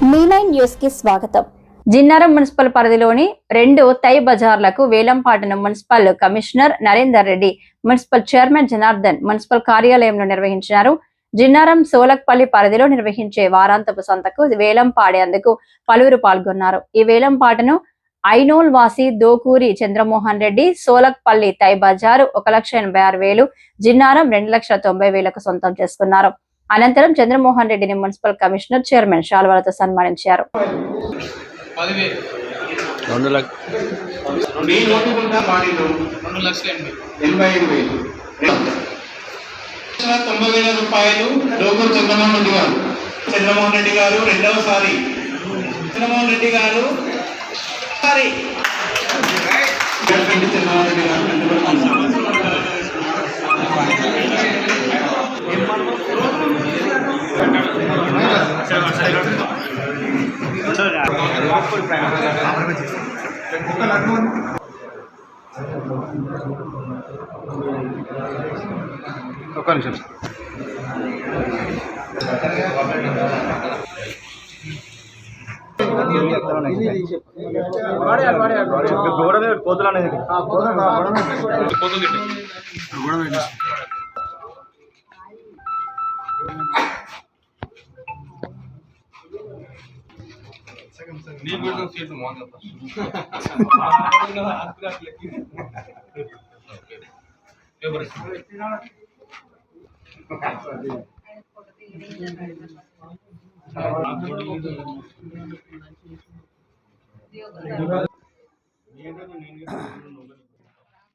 మీ9 news కి స్వాగతం. Jinnaram municipal పరిధిలోని 2 తై బజార్లకు వేలంపాటను municipal commissioner Narender Reddy, municipal chairman Janardhan municipal కార్యాలయంలో నిర్వహించారు. జిన్నారం సోలక్పల్లి పరిధిలో నిర్వహించే వారాంతపు సంతకు వేలం పాడేందుకు పలువురు పాల్గొన్నారు. ఈ వేలంపాటను ఐనోల్ వాసి దోకూరి చంద్రమోహన్ రెడ్డి సోలక్పల్లి తై బజారు 1,86,000, జిన్నారం 2,90,000కు సొంతం చేసుకున్నారు. అనంతరం చంద్రమోహన్ రెడ్డిని మున్సిపల్ కమిషనర్ చైర్మన్ శాల్వాలతో సన్మానించారు. చంద్రమోహన్ రెడ్డి గారు రెండవసారి చంద్రమోహన్ రెడ్డి గారు ఒక్క నిమిషం. గోడ మీద కోతులు అనేది